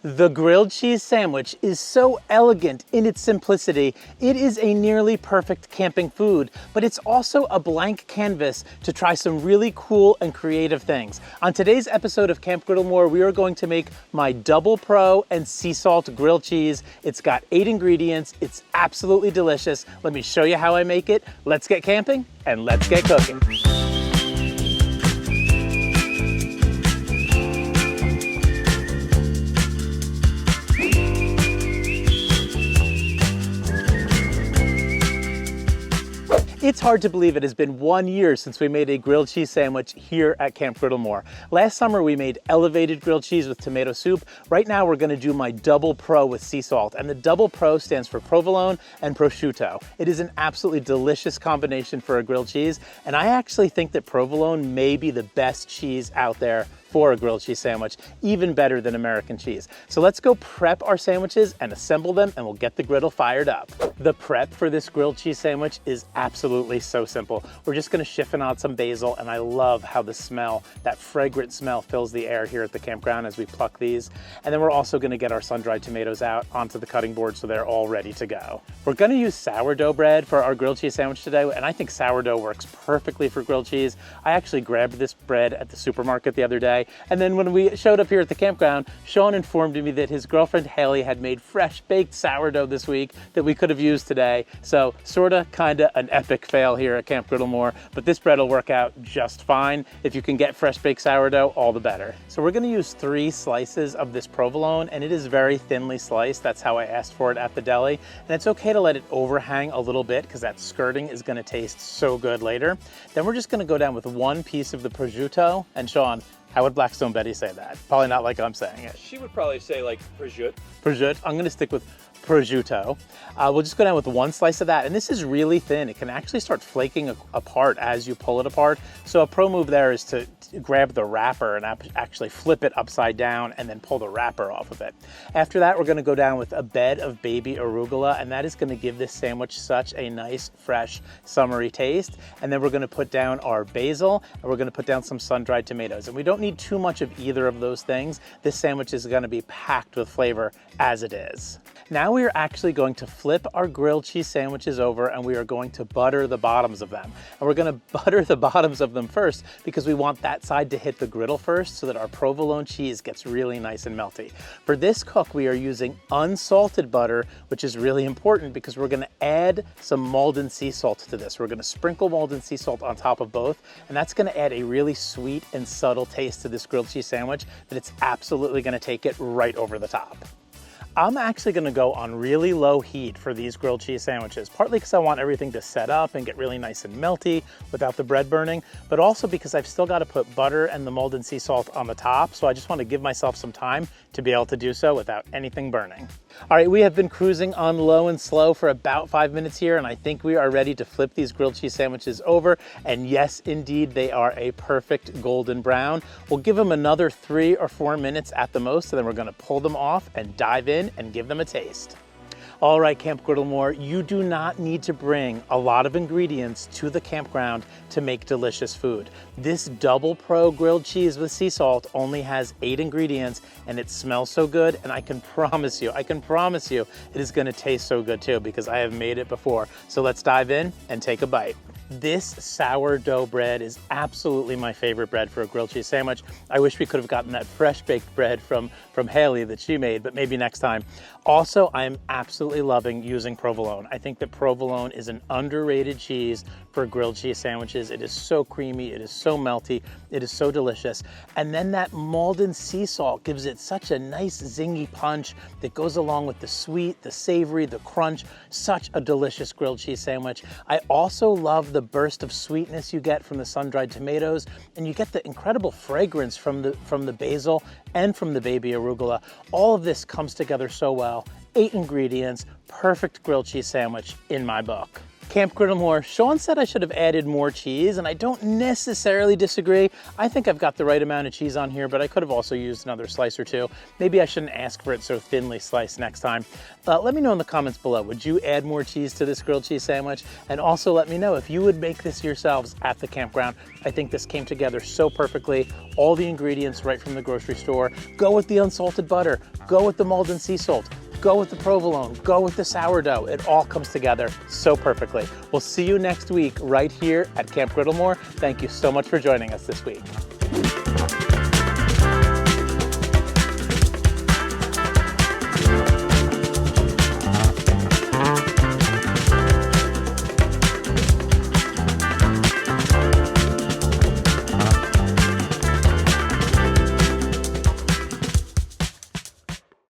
The grilled cheese sandwich is so elegant in its simplicity. It is a nearly perfect camping food, but it's also a blank canvas to try some really cool and creative things. On today's episode of Camp Griddlemore, we are going to make my double pro and sea salt grilled cheese. It's got 8 ingredients. It's absolutely delicious. Let me show you how I make it. Let's get camping and let's get cooking. It's hard to believe it has been 1 year since we made a grilled cheese sandwich here at Camp Griddlemore. Last summer we made elevated grilled cheese with tomato soup. Right now we're going to do my double pro with sea salt, and the double pro stands for provolone and prosciutto. It is an absolutely delicious combination for a grilled cheese, and I actually think that provolone may be the best cheese out there for a grilled cheese sandwich, even better than American cheese. So let's go prep our sandwiches and assemble them, and we'll get the griddle fired up. The prep for this grilled cheese sandwich is absolutely so simple. We're just gonna chiffonade some basil, and I love how the smell, that fragrant smell, fills the air here at the campground as we pluck these. And then we're also gonna get our sun-dried tomatoes out onto the cutting board so they're all ready to go. We're gonna use sourdough bread for our grilled cheese sandwich today, and I think sourdough works perfectly for grilled cheese. I actually grabbed this bread at the supermarket the other day, and then when we showed up here at the campground, Sean informed me that his girlfriend Haley had made fresh baked sourdough this week that we could have used today. So sorta, kinda an epic fail here at Camp Griddlemore, but this bread will work out just fine. If you can get fresh baked sourdough, all the better. So we're gonna use 3 slices of this provolone, and it is very thinly sliced. That's how I asked for it at the deli. And it's okay to let it overhang a little bit because that skirting is gonna taste so good later. Then we're just gonna go down with 1 piece of the prosciutto. And Sean, how would Blackstone Betty say that? Probably not like I'm saying it. She would probably say like prosciutto. Prosciutto. I'm gonna stick with prosciutto. We'll just go down with 1 slice of that, and this is really thin. It can actually start flaking apart as you pull it apart. So a pro move there is to grab the wrapper and actually flip it upside down and then pull the wrapper off of it. After that, we're gonna go down with a bed of baby arugula, and that is gonna give this sandwich such a nice, fresh, summery taste. And then we're gonna put down our basil, and we're gonna put down some sun-dried tomatoes. And we don't need too much of either of those things. This sandwich is gonna be packed with flavor as it is. Now we are actually going to flip our grilled cheese sandwiches over, and we are going to butter the bottoms of them. And we're gonna butter the bottoms of them first because we want that side to hit the griddle first so that our provolone cheese gets really nice and melty. For this cook, we are using unsalted butter, which is really important because we're gonna add some Maldon sea salt to this. We're gonna sprinkle Maldon sea salt on top of both, and that's gonna add a really sweet and subtle taste to this grilled cheese sandwich that it's absolutely gonna take it right over the top. I'm actually gonna go on really low heat for these grilled cheese sandwiches, partly because I want everything to set up and get really nice and melty without the bread burning, but also because I've still gotta put butter and the Maldon sea salt on the top, so I just wanna give myself some time to be able to do so without anything burning. All right, we have been cruising on low and slow for about 5 minutes here, and I think we are ready to flip these grilled cheese sandwiches over. And yes, indeed, they are a perfect golden brown. We'll give them another 3 or 4 minutes at the most, and then we're gonna pull them off and dive in and give them a taste. All right, Camp Griddlemore, you do not need to bring a lot of ingredients to the campground to make delicious food. This double pro grilled cheese with sea salt only has 8 ingredients, and it smells so good, and I can promise you, it is gonna taste so good too because I have made it before. So let's dive in and take a bite. This sourdough bread is absolutely my favorite bread for a grilled cheese sandwich. I wish we could have gotten that fresh baked bread from Haley that she made, but maybe next time. Also, I'm absolutely loving using provolone. I think that provolone is an underrated cheese for grilled cheese sandwiches. It is so creamy, it is so melty, it is so delicious. And then that Maldon sea salt gives it such a nice zingy punch that goes along with the sweet, the savory, the crunch. Such a delicious grilled cheese sandwich. I also love the burst of sweetness you get from the sun-dried tomatoes, and you get the incredible fragrance from the basil and from the baby arugula. All of this comes together so well. 8 ingredients, perfect grilled cheese sandwich in my book. Camp Griddlemore, Sean said I should have added more cheese, and I don't necessarily disagree. I think I've got the right amount of cheese on here, but I could have also used another slice or two. Maybe I shouldn't ask for it so thinly sliced next time. Let me know in the comments below, would you add more cheese to this grilled cheese sandwich? And also let me know if you would make this yourselves at the campground. I think this came together so perfectly. All the ingredients right from the grocery store. Go with the unsalted butter. Go with the Maldon sea salt. Go with the provolone, go with the sourdough. It all comes together so perfectly. We'll see you next week right here at Camp Griddlemore. Thank you so much for joining us this week.